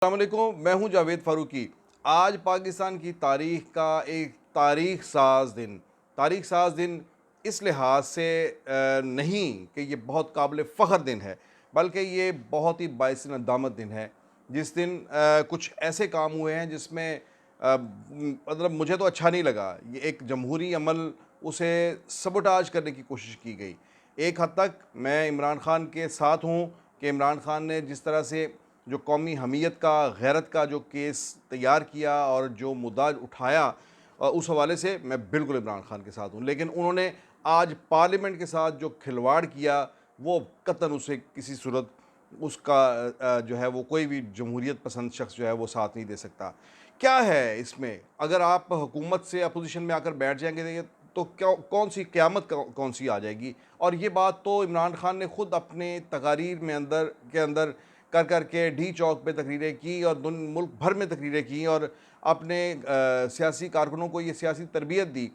अस्सलाम वालेकुम, मैं हूं जावेद फ़ारूकी। आज पाकिस्तान की तारीख़ का एक तारीख़ साज़ दिन इस लिहाज से नहीं कि ये बहुत काबिल फ़ख्र दिन है, बल्कि ये बहुत ही बाइस नदामत दिन है। जिस दिन कुछ ऐसे काम हुए हैं जिसमें मतलब मुझे तो अच्छा नहीं लगा। ये एक जमहूरी अमल, उसे सबोटाज करने की कोशिश की गई। एक हद तक मैं इमरान ख़ान के साथ हूँ कि इमरान ख़ान ने जिस तरह से जो कौमी हमीयत का, गैरत का जो केस तैयार किया और जो मुद्दा उठाया, उस हवाले से मैं बिल्कुल इमरान ख़ान के साथ हूँ। लेकिन उन्होंने आज पार्लियामेंट के साथ जो खिलवाड़ किया, वो कतई उसे किसी सूरत उसका जो है वो कोई भी जमहूरियत पसंद शख्स जो है वो साथ नहीं दे सकता। क्या है इसमें? अगर आप हुकूमत से अपोज़िशन में आकर बैठ जाएँगे तो क्या कौन-सी क़यामत कौन-सी आ जाएगी? और ये बात तो इमरान ख़ान ने खुद अपने तकारीर में अंदर कर के डी चौक पे तकरीरें की और दुन मुल्क भर में तकरीरें की और अपने सियासी कारकुनों को ये सियासी तरबियत दी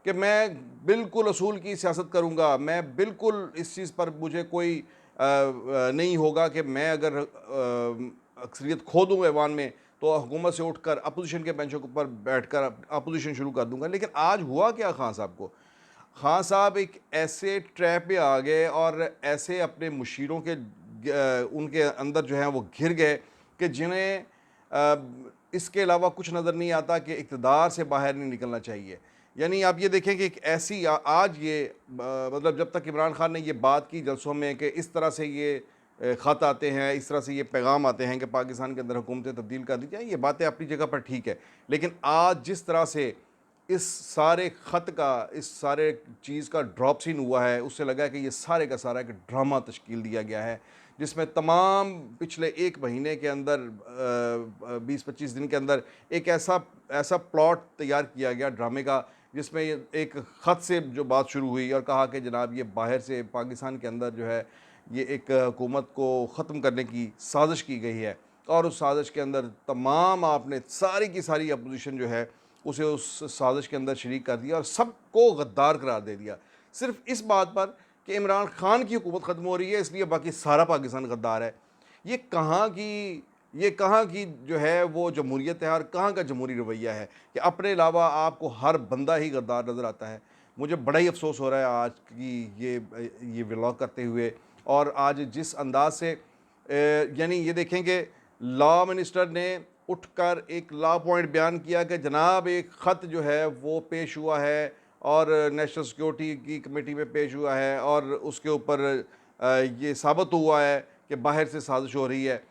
कि मैं बिल्कुल असूल की सियासत करूँगा, मैं बिल्कुल इस चीज़ पर मुझे कोई नहीं होगा कि मैं अगर अक्सरियत खो दूँ ऐवान में, तो हुकूमत से उठकर अपोज़िशन के बेंचों के ऊपर बैठकर अपोज़िशन शुरू कर दूँगा। लेकिन आज हुआ क्या खान साहब को? खान साहब एक ऐसे ट्रैप में आ गए और ऐसे अपने मुशीरों के उनके अंदर जो है वो घिर गए कि जिन्हें इसके अलावा कुछ नज़र नहीं आता कि इक़्तिदार से बाहर नहीं निकलना चाहिए। यानी आप ये देखें कि एक ऐसी आज ये मतलब जब तक इमरान ख़ान ने ये बात की जलसों में कि इस तरह से ये ख़त आते हैं, इस तरह से ये पैगाम आते हैं कि पाकिस्तान के अंदर हुकूमतें तब्दील कर दी जाएँ, ये बातें अपनी जगह पर ठीक है। लेकिन आज जिस तरह से इस सारे ख़त का, इस सारे चीज़ का ड्रॉप सीन हुआ है, उससे लगा है कि ये सारे का सारा एक ड्रामा तश्कील दिया गया है, जिसमें तमाम पिछले 1 महीने के अंदर 20-25 दिन के अंदर एक ऐसा ऐसा प्लॉट तैयार किया गया ड्रामे का, जिसमें ये एक ख़त से जो बात शुरू हुई और कहा कि जनाब ये बाहर से पाकिस्तान के अंदर जो है, ये एक हुकूमत को ख़त्म करने की साज़िश की गई है और उस साज़िश के अंदर तमाम आपने सारी की सारी अपोज़िशन जो है उसे उस साज़िश के अंदर शरीक कर दिया और सबको गद्दार करार दे दिया। सिर्फ़ इस बात पर कि इमरान ख़ान की हुकूमत ख़त्म हो रही है, इसलिए बाकी सारा पाकिस्तान गद्दार है। ये कहाँ की ये कहाँ की जो है वो जमहूरियत है और कहाँ का जमहूरी रवैया है कि अपने अलावा आपको हर बंदा ही गद्दार नज़र आता है। मुझे बड़ा ही अफ़सोस हो रहा है आज की ये व्लॉग करते हुए और आज जिस अंदाज़ से यानी ये देखें कि लॉ मिनिस्टर ने उठकर एक लॉ पॉइंट बयान किया कि जनाब एक ख़त जो है वो पेश हुआ है और नेशनल सिक्योरिटी की कमेटी में पेश हुआ है और उसके ऊपर ये साबित हुआ है कि बाहर से साजिश हो रही है।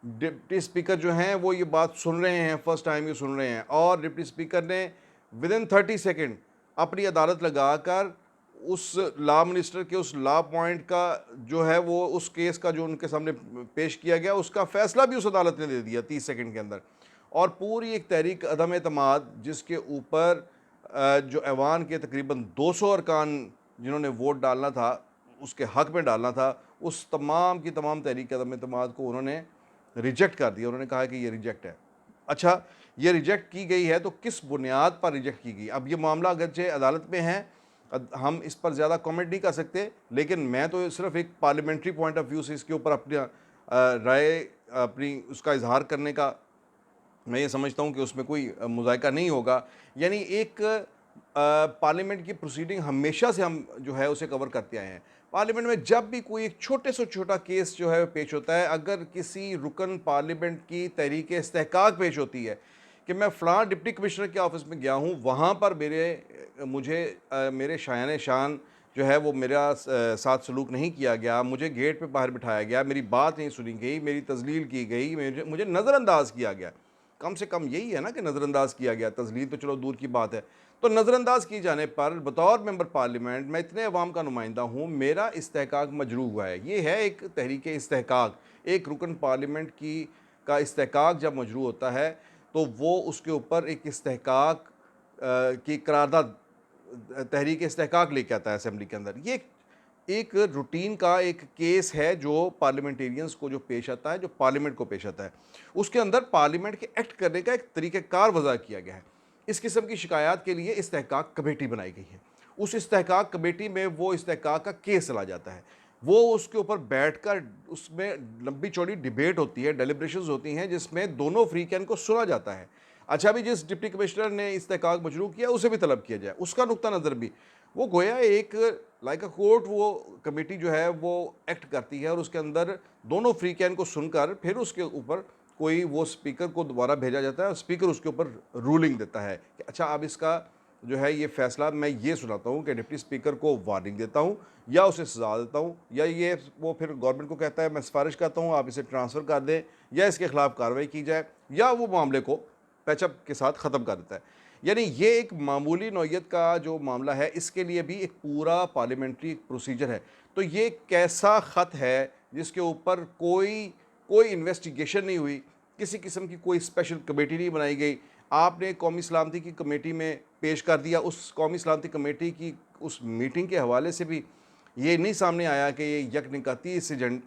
डिप्टी स्पीकर जो हैं वो ये बात सुन रहे हैं, फर्स्ट टाइम ये सुन रहे हैं और डिप्टी स्पीकर ने विदिन 30 सेकंड अपनी अदालत लगाकर उस लॉ मिनिस्टर के उस लॉ पॉइंट का जो है वो उस केस का जो उनके सामने पेश किया गया उसका फैसला भी उस अदालत ने दे दिया 30 सेकंड के अंदर। और पूरी एक तहरीक अदम एतमाद जिसके ऊपर जो ऐवान के तकरीबन 200 अरकान जिन्होंने वोट डालना था, उसके हक़ में डालना था, उस तमाम की तमाम तहरीक अदम एतमाद को उन्होंने रिजेक्ट कर दिया। उन्होंने कहा कि ये रिजेक्ट है। अच्छा, ये रिजेक्ट की गई है तो किस बुनियाद पर रिजेक्ट की गई? अब ये मामला अगरचे अदालत में है, हम इस पर ज़्यादा कमेंट नहीं कर सकते, लेकिन मैं तो सिर्फ़ एक पार्लियामेंट्री पॉइंट ऑफ व्यू से इसके ऊपर अपनी राय अपनी उसका इज़हार करने का मैं ये समझता हूँ कि उसमें कोई मुज़ायका नहीं होगा। यानी एक पार्लियामेंट की प्रोसीडिंग हमेशा से हम जो है उसे कवर करते आए हैं। पार्लियामेंट में जब भी कोई एक छोटे से छोटा केस जो है पेश होता है, अगर किसी रुकन पार्लियामेंट की तहरीक इस्तेहकाक पेश होती है कि मैं फ़लाँ डिप्टी कमिश्नर के ऑफ़िस में गया हूँ, वहाँ पर मेरे शायान शान जो है वो मेरा साथ सलूक नहीं किया गया, मुझे गेट पे बाहर बिठाया गया, मेरी बात नहीं सुनी गई, मेरी तज़लील की गई, मुझे नज़रअंदाज़ किया गया। कम से कम यही है ना कि नज़रअंदाज़ किया गया, तज़लील तो चलो दूर की बात है। तो नज़रअंदाज़ किए जाने पर बतौर मेंबर पार्लियामेंट मैं इतने अवाम का नुमाइंदा हूँ, मेरा इस्तेहकाक मजरूह हुआ है। ये है एक तहरीक इस्तेहकाक, एक रुकन पार्लियामेंट का इस्तेहकाक जब मजरूह होता है, तो वो उसके ऊपर एक इस्तेहकाक की करारदाद तहरीक इस्तेहकाक लेके आता है असेंबली के अंदर। ये एक रूटीन का एक केस है जो पार्लियामेंटेरियंस को जो पेश आता है, जो पार्लियामेंट को पेश आता है। उसके अंदर पार्लियामेंट के एक्ट करने का एक तरीक़ाकार वज़ा किया गया है। इस किस्म की शिकायत के लिए इस्तेहकाक कमेटी बनाई गई है। उस इस्तेहकाक कमेटी में वो इस्तेहकाक का केस चला जाता है। वो उसके ऊपर बैठकर उसमें लंबी चौड़ी डिबेट होती है, डेलिब्रेशंस होती हैं जिसमें दोनों फ्री कैन को सुना जाता है। अच्छा, अभी जिस डिप्टी कमिश्नर ने इस्तेहकाक मजरू किया उसे भी तलब किया जाए, उसका नुक्ता नज़र भी, वो गोया एक लाइक अ कोर्ट वो कमेटी जो है वो एक्ट करती है और उसके अंदर दोनों फ्री कैन को सुनकर फिर उसके ऊपर कोई वो स्पीकर को दोबारा भेजा जाता है और स्पीकर उसके ऊपर रूलिंग देता है कि अच्छा अब इसका जो है ये फ़ैसला मैं ये सुनाता हूँ कि डिप्टी स्पीकर को वार्निंग देता हूँ या उसे सज़ा देता हूँ, या ये वो फिर गवर्नमेंट को कहता है मैं सिफारिश करता हूँ आप इसे ट्रांसफ़र कर दें या इसके खिलाफ कार्रवाई की जाए, या वो मामले को पैचअप के साथ ख़त्म कर देता है। यानी ये एक मामूली नौइयत का जो मामला है, इसके लिए भी एक पूरा पार्लियामेंट्री प्रोसीजर है। तो ये कैसा ख़त है जिसके ऊपर कोई कोई इन्वेस्टिगेशन नहीं हुई, किसी किस्म की कोई स्पेशल कमेटी नहीं बनाई गई। आपने कौमी सलामती की कमेटी में पेश कर दिया, उस कौमी सलामती कमेटी की उस मीटिंग के हवाले से भी ये नहीं सामने आया कि ये यकनिकाती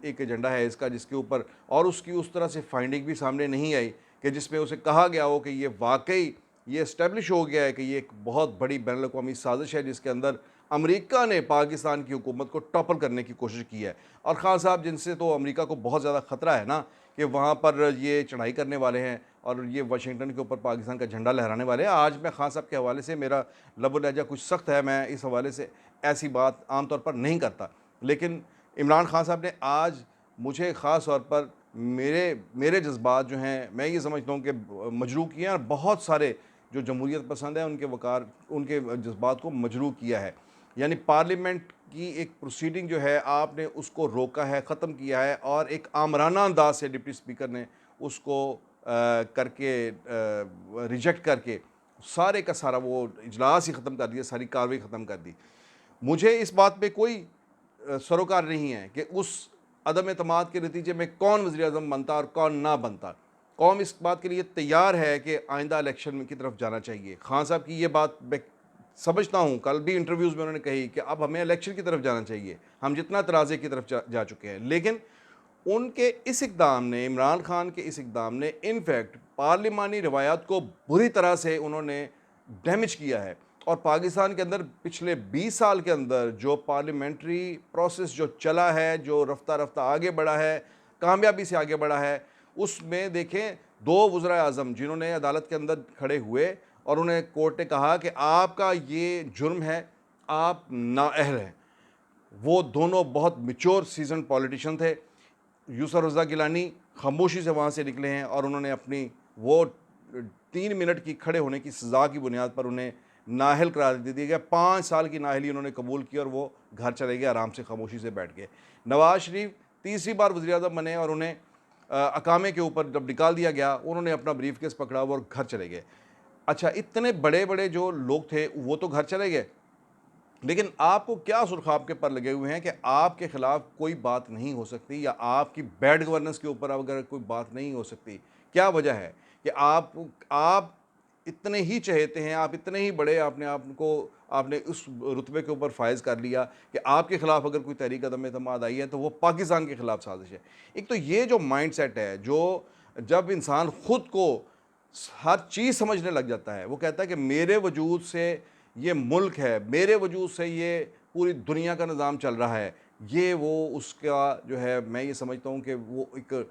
एक एजेंडा है इसका जिसके ऊपर, और उसकी उस तरह से फाइंडिंग भी सामने नहीं आई कि जिसमें उसे कहा गया हो कि ये वाक़ई ये इस्टेब्लिश हो गया है कि ये एक बहुत बड़ी बैनुल-अक़वामी साज़िश है जिसके अंदर अमेरिका ने पाकिस्तान की हुकूमत को टॉपल करने की कोशिश की है। और ख़ान साहब जिनसे तो अमेरिका को बहुत ज़्यादा ख़तरा है ना कि वहाँ पर ये चढ़ाई करने वाले हैं और ये वाशिंगटन के ऊपर पाकिस्तान का झंडा लहराने वाले हैं। आज मैं ख़ान साहब के हवाले से मेरा लब लहजा कुछ सख्त है, मैं इस हवाले से ऐसी बात आम तौर पर नहीं करता। लेकिन इमरान ख़ान साहब ने आज मुझे ख़ास तौर पर मेरे मेरे जज़्बात जो हैं, मैं ये समझता हूँ कि मजरूह किए हैं और बहुत सारे जो जमहूरियत पसंद है उनके वक़ार उनके जज़्बात को मजरूह किया है। यानी पार्लियामेंट की एक प्रोसीडिंग जो है आपने उसको रोका है, ख़त्म किया है और एक आमराना अंदाज़ से डिप्टी स्पीकर ने उसको करके रिजेक्ट करके सारे का सारा वो इजलास ही ख़त्म कर दिया, सारी कार्रवाई ख़त्म कर दी। मुझे इस बात पे कोई सरोकार नहीं है कि उस अदम एतमाद के नतीजे में कौन वज़ीर-ए-आज़म बनता और कौन ना बनता। कौम इस बात के लिए तैयार है कि आइंदा इलेक्शन की तरफ जाना चाहिए। खान साहब की ये बात मैं समझता हूँ, कल भी इंटरव्यूज़ में उन्होंने कही कि अब हमें इलेक्शन की तरफ जाना चाहिए, हम जितना तराज़े की तरफ जा चुके हैं। लेकिन उनके इस इक़दाम ने, इमरान खान के इस इक़दाम ने इनफैक्ट पार्लिमानी रवायात को बुरी तरह से उन्होंने डैमेज किया है। और पाकिस्तान के अंदर पिछले 20 साल के अंदर जो पार्लियामेंट्री प्रोसेस जो चला है, जो रफ्ता रफ्ता आगे बढ़ा है, कामयाबी से आगे बढ़ा है, उसमें देखें 2 वज़ीर-ए-आज़म जिन्होंने अदालत के अंदर खड़े हुए और उन्हें कोर्ट ने कहा कि आपका ये जुर्म है, आप नाअहल हैं। वो दोनों बहुत मैच्योर सीज़न्ड पॉलिटिशियन थे। यूसुफ रज़ा गिलानी खामोशी से वहाँ से निकले हैं और उन्होंने अपनी वो 3 मिनट की खड़े होने की सज़ा की बुनियाद पर उन्हें नाअहल करार दे दिया गया। 5 साल की नाअहली उन्होंने कबूल की और वो घर चले गए, आराम से खामोशी से बैठ गए। नवाज़ शरीफ तीसरी बार वज़ीर-ए-आज़म बने और उन्हें अकामे के ऊपर जब निकाल दिया गया, उन्होंने अपना ब्रीफ़केस पकड़ा हुआ और घर चले गए। अच्छा, इतने बड़े-बड़े जो लोग थे वो तो घर चले गए, लेकिन आपको क्या सुरख़ाब के पर लगे हुए हैं कि आपके ख़िलाफ़ कोई बात नहीं हो सकती या आपकी बैड गवर्नेंस के ऊपर अगर कोई बात नहीं हो सकती। क्या वजह है कि आप इतने ही चहेते हैं, आप इतने ही बड़े आपने उस रुतबे के ऊपर फ़ाइज़ कर लिया कि आपके ख़िलाफ़ अगर कोई तहरीक अदम-ए-एतमाद आई है तो वो पाकिस्तान के ख़िलाफ़ साज़िश है। एक तो ये जो माइंडसेट है, जो जब इंसान ख़ुद को हर चीज़ समझने लग जाता है, वो कहता है कि मेरे वजूद से ये मुल्क है, मेरे वजूद से ये पूरी दुनिया का निज़ाम चल रहा है। ये वो उसका जो है, मैं ये समझता हूँ कि वो एक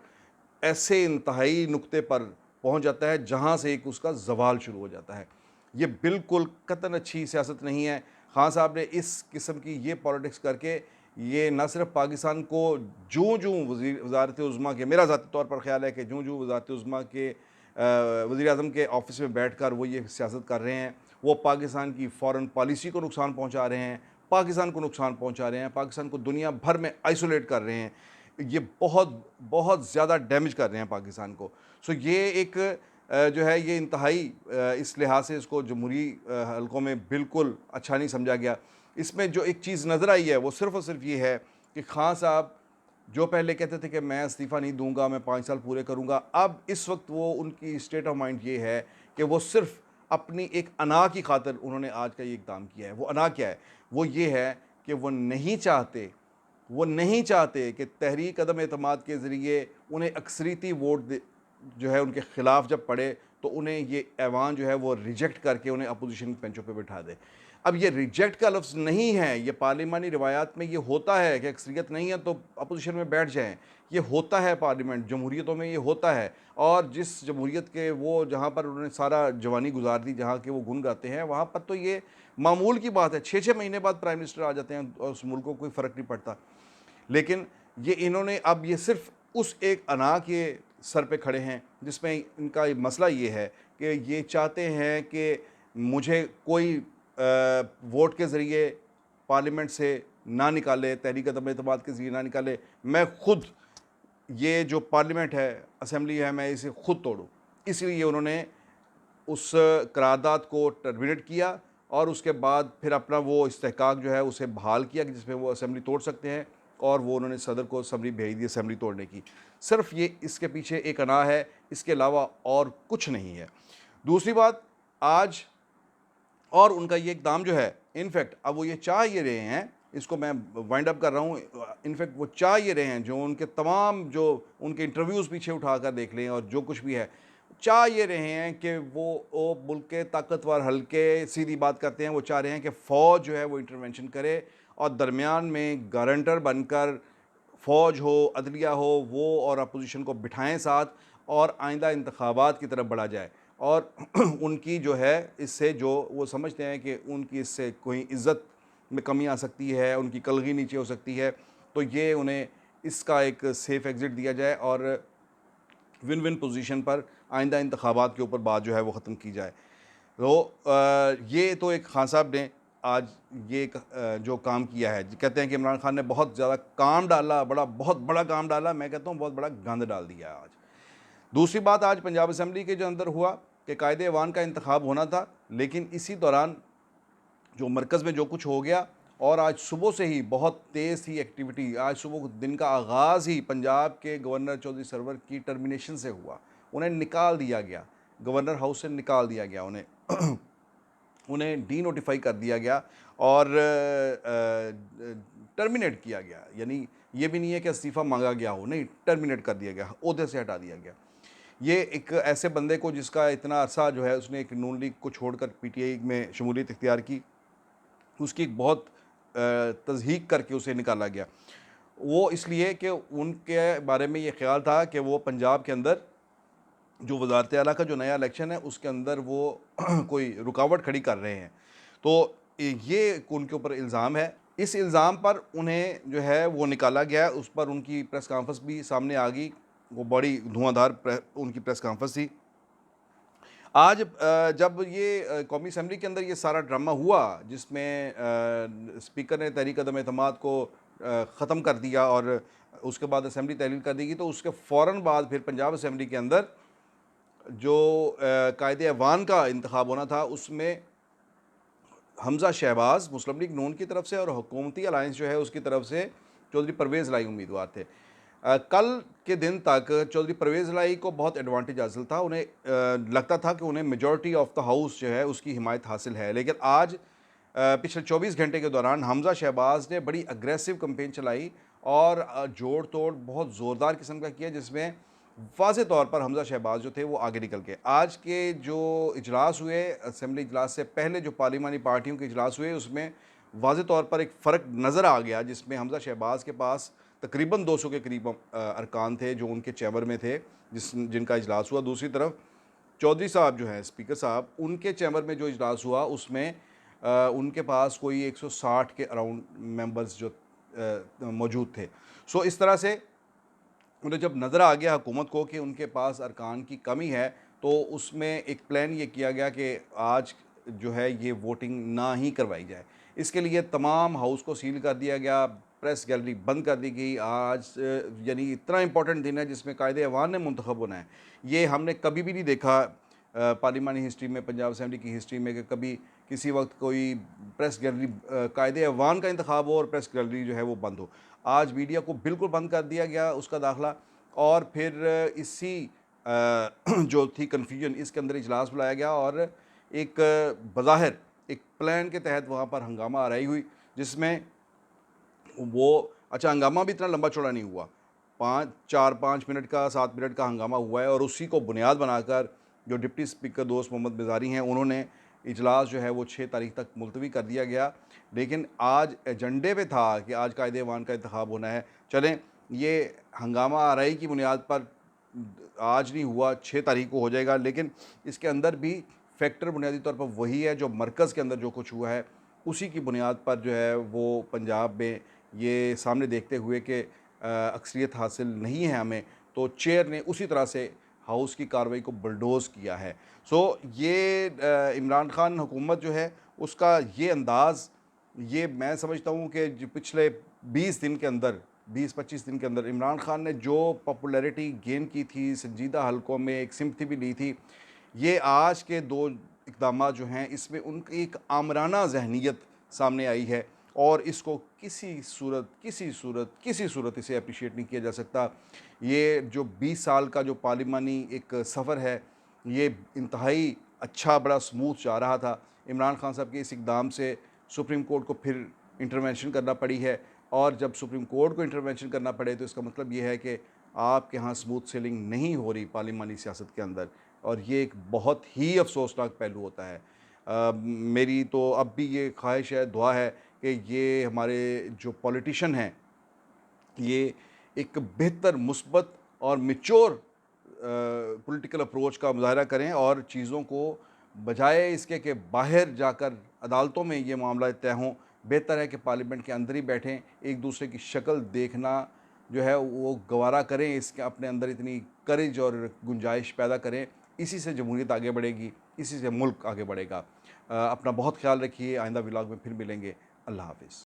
ऐसे इंतहाई नुक्ते पर पहुँच जाता है जहाँ से एक उसका ज़वाल शुरू हो जाता है। ये बिल्कुल कतई अच्छी सियासत नहीं है। खान साहब ने इस किस्म की ये पॉलिटिक्स करके ये ना सिर्फ़ पाकिस्तान को जूँ-जूँ वज़ारत उज़्मा के, मेरा ज़ाती तौर पर ख़्याल है कि जूँ-जूँ वज़ारत उज़्मा के वज़ीर-ए-आज़म के ऑफ़िस में बैठकर वो ये सियासत कर रहे हैं, वो पाकिस्तान की फ़ॉरेन पॉलिसी को नुकसान पहुँचा रहे हैं, पाकिस्तान को नुकसान पहुँचा रहे हैं, पाकिस्तान को दुनिया भर में आइसोलेट कर रहे हैं। ये बहुत बहुत ज़्यादा डैमेज कर रहे हैं पाकिस्तान को। सो ये एक जो है ये इंतहाई इस लिहाज से इसको जमहूरी हलकों में बिल्कुल अच्छा नहीं समझा गया। इसमें जो एक चीज़ नज़र आई है वो सिर्फ़ और सिर्फ ये है कि खान साहब जो पहले कहते थे कि मैं इस्तीफ़ा नहीं दूँगा, मैं 5 साल पूरे करूँगा, अब इस वक्त वो उनकी स्टेट ऑफ माइंड ये है कि वो सिर्फ़ अपनी एक अना की खातिर उन्होंने आज का ये इक़दाम किया है। वो अना क्या है? वो ये है कि वो नहीं चाहते कि तहरीक अदम-ए-एतमाद के ज़रिए उन्हें अक्सरियती वोट जो है उनके ख़िलाफ़ जब पड़े तो उन्हें ये ऐवान जो है वो रिजेक्ट करके उन्हें अपोज़िशन बेंचों पे बिठा दे। अब ये रिजेक्ट का लफ्ज़ नहीं है, ये पार्लिमानी रिवायात में ये होता है कि अक्सरियत नहीं है तो अपोजिशन में बैठ जाएँ। ये होता है पार्लियामेंट, जमहूरियतों में ये होता है। और जिस जमहूरियत के वो जहाँ पर उन्होंने सारा जवानी गुज़ार दी, जहाँ के वो गुण गाते हैं, वहाँ पर तो ये मामूल की बात है। 6-6 महीने बाद प्राइम मिनिस्टर आ जाते हैं और उस मुल्क को कोई फ़र्क नहीं पड़ता। लेकिन ये इन्होंने अब ये सिर्फ़ उस एक अना के सर पे खड़े हैं, जिसमें इनका मसला ये है कि ये चाहते हैं कि मुझे कोई वोट के ज़रिए पार्लियामेंट से ना निकाले, तहरीक अदम एतमाद के ज़रिए ना निकाले, मैं खुद ये जो पार्लियामेंट है, असेंबली है, मैं इसे खुद तोड़ूँ। इसलिए उन्होंने उस करारदाद को टर्मिनेट किया और उसके बाद फिर अपना वो इस्तेहकाक जो है उसे बहाल किया कि जिसमें वो असेंबली तोड़ सकते हैं, और वो उन्होंने सदर को समरी भेज दी असेंबली तोड़ने की। सिर्फ़ ये इसके पीछे एक अना है, इसके अलावा और कुछ नहीं है। दूसरी बात, आज और उनका ये इक़दाम जो है, इनफैक्ट अब वो ये चाह ये रहे हैं, इसको मैं वाइंड अप कर रहा हूँ, इनफैक्ट वो चाह ये रहे हैं, जो उनके तमाम जो उनके इंटरव्यूज़ पीछे उठाकर देख लें और जो कुछ भी है, चाह ये रहे हैं कि वो मुल्क के ताकतवर हल्के सीधी बात करते हैं, वो चाह रहे हैं कि फ़ौज जो है वो इंटरवेंशन करे और दरमियान में गारंटर बनकर फ़ौज हो, अदलिया हो, वो और अपोजिशन को बिठाएँ साथ और आइंदा इंतखाबात की तरफ बढ़ा जाए। और उनकी जो है इससे जो वो समझते हैं कि उनकी इससे कोई इज़्ज़त में कमी आ सकती है, उनकी कलगी नीचे हो सकती है, तो ये उन्हें इसका एक सेफ़ एग्ज़िट दिया जाए और विन विन पोजीशन पर आइंदा इंतखाबात के ऊपर बात जो है वो ख़त्म की जाए। तो ये तो एक खान साहब ने आज ये एक जो काम किया है, कहते हैं कि इमरान खान ने बहुत ज़्यादा काम डाला, बहुत बड़ा काम डाला, मैं कहता हूँ बहुत बड़ा गंद डाल दिया आज। दूसरी बात, आज पंजाब असम्बली के जो अंदर हुआ कि कायदे ऐवान का इंतखाब होना था, लेकिन इसी दौरान जो मरकज़ में जो कुछ हो गया, और आज सुबह से ही बहुत तेज़ थी एक्टिविटी। आज सुबह दिन का आगाज़ ही पंजाब के गवर्नर चौधरी सरवर की टर्मिनेशन से हुआ। उन्हें निकाल दिया गया, गवर्नर हाउस से निकाल दिया गया, उन्हें डी नोटिफाई कर दिया गया और टर्मिनेट किया गया। यानी ये भी नहीं है कि इस्तीफ़ा मांगा गया हो, नहीं, टर्मिनेट कर दिया गया, ओहदे से हटा दिया गया। ये एक ऐसे बंदे को जिसका इतना अरसा जो है उसने एक नून लीग को छोड़कर पीटीआई में शमूलियत इख्तियार की, उसकी एक बहुत तज़हीक करके उसे निकाला गया। वो इसलिए कि उनके बारे में ये ख़्याल था कि वो पंजाब के अंदर जो वज़ारत आला का जो नया इलेक्शन है उसके अंदर वो कोई रुकावट खड़ी कर रहे हैं। तो ये उनके ऊपर इल्ज़ाम है। इस इल्ज़ाम पर उन्हें जो है वो निकाला गया। उस पर उनकी प्रेस कॉन्फ्रेंस भी सामने आ गई। वो बड़ी धुआंधार उनकी प्रेस कॉन्फ्रेंस थी। आज जब ये कौमी असम्बली के अंदर ये सारा ड्रामा हुआ, जिसमें स्पीकर ने तहरीक अदम एतमाद को ख़त्म कर दिया और उसके बाद असम्बली तहलील कर दी गई, तो उसके फ़ौरन बाद फिर पंजाब असम्बली के अंदर जो कायदे ऐवान का इंतखाब होना था, उसमें हमज़ा शहबाज मुस्लिम लीग नून की तरफ से और हुकूमती अलायंस जो है उसकी तरफ से चौधरी परवेज़ लाई उम्मीदवार थे। कल के दिन तक चौधरी परवेज़ लाई को बहुत एडवांटेज हासिल था। उन्हें लगता था कि उन्हें मेजॉरिटी ऑफ द हाउस जो है उसकी हिमायत हासिल है। लेकिन आज पिछले 24 घंटे के दौरान हमज़ा शहबाज ने बड़ी अग्रेसिव कैंपेन चलाई और जोड़ तोड़ बहुत ज़ोरदार किस्म का किया, जिसमें वाज़े तौर पर हमज़ा शहबाज जो थे वो आगे निकल के आज के जो इजलास हुए, असेंबली इजलास से पहले जो पार्लिमानी पार्टियों के इजलास हुए, उसमें वाज़े तौर पर एक फ़र्क नज़र आ गया, जिसमें हमज़ा शहबाज के पास तकरीबन 200 के करीब अरकान थे जो उनके चैम्बर में थे, जिनका इजलास हुआ। दूसरी तरफ चौधरी साहब जो हैं स्पीकर साहब, उनके चैम्बर में जो इजलास हुआ उसमें उनके पास कोई 160 के अराउंड मेंबर्स जो मौजूद थे। सो इस तरह से उन्हें जब नज़र आ गया हुकूमत को कि उनके पास अरकान की कमी है, तो उसमें एक प्लान ये किया गया कि आज जो है ये वोटिंग ना ही करवाई जाए। इसके लिए तमाम हाउस को सील कर दिया गया, प्रेस गैलरी बंद कर दी गई। आज यानी इतना इंपॉर्टेंट दिन है जिसमें कायदे ऐवान ने मुंतखब होना है। ये हमने कभी भी नहीं देखा पार्लिमानी हिस्ट्री में, पंजाब असेंबली की हिस्ट्री में, कि कभी किसी वक्त कोई प्रेस गैलरी कायदे ऐवान का इंतखाब हो और प्रेस गैलरी जो है वो बंद हो। आज मीडिया को बिल्कुल बंद कर दिया गया उसका दाखिला, और फिर इसी जो थी कन्फ्यूजन, इसके अंदर इजलास बुलाया गया और एक बज़ाहिर एक प्लान के तहत वहाँ पर हंगामा आराई हुई, जिसमें वो अच्छा हंगामा भी इतना लंबा चौड़ा नहीं हुआ, 5 मिनट का 7 मिनट का हंगामा हुआ है, और उसी को बुनियाद बनाकर जो डिप्टी स्पीकर दोस्त मोहम्मद बिज़ारी हैं, उन्होंने इजलास जो है वो 6 तारीख तक मुलतवी कर दिया गया। लेकिन आज एजेंडे पे था कि आज कायदे-ए-ईमान का इंतखाब होना है। चलें, ये हंगामा आराई की बुनियाद पर आज नहीं हुआ, 6 तारीख को हो जाएगा, लेकिन इसके अंदर भी फैक्टर बुनियादी तौर पर वही है जो मरकज़ के अंदर जो कुछ हुआ है, उसी की बुनियाद पर जो है वो पंजाब में ये सामने देखते हुए कि अक्सरियत हासिल नहीं है हमें, तो चेयर ने उसी तरह से हाउस की कार्रवाई को बुलडोज़ किया है। सो ये इमरान खान हुकूमत जो है उसका ये अंदाज़, ये मैं समझता हूँ कि जो पिछले 20 दिन के अंदर, 20-25 दिन के अंदर इमरान खान ने जो पॉपुलैरिटी गेन की थी, संजीदा हलकों में एक सिम्पथी भी ली थी, ये आज के 2 इक़दामात जो हैं इसमें उनकी एक आमराना ज़हनियत सामने आई है और इसको किसी सूरत इसे एप्रिशिएट नहीं किया जा सकता। ये जो 20 साल का जो पार्लिमानी एक सफ़र है, ये इंतहाई अच्छा, बड़ा स्मूथ जा रहा था। इमरान खान साहब के इस इक़दाम से सुप्रीम कोर्ट को फिर इंटरवेंशन करना पड़ी है, और जब सुप्रीम कोर्ट को इंटरवेंशन करना पड़े तो इसका मतलब ये है कि आपके यहाँ स्मूथ सेलिंग नहीं हो रही पार्लिमानी सियासत के अंदर, और ये एक बहुत ही अफ़सोसनाक पहलू होता है। मेरी तो अब भी ये ख्वाहिश है, दुआ है कि ये हमारे जो पॉलिटिशियन हैं, ये एक बेहतर, मुस्बत और मैच्योर पॉलिटिकल अप्रोच का मुज़ाहरा करें और चीज़ों को बजाय इसके कि बाहर जाकर अदालतों में ये मामला तय हों, बेहतर है कि पार्लियामेंट के अंदर ही बैठें, एक दूसरे की शक्ल देखना जो है वो गवारा करें, इसके अपने अंदर इतनी करेज और गुंजाइश पैदा करें। इसी से जमहूरियत आगे बढ़ेगी, इसी से मुल्क आगे बढ़ेगा। अपना बहुत ख्याल रखिए, आइंदा व्लॉग में फिर मिलेंगे। अल्लाह हाफ़िज़।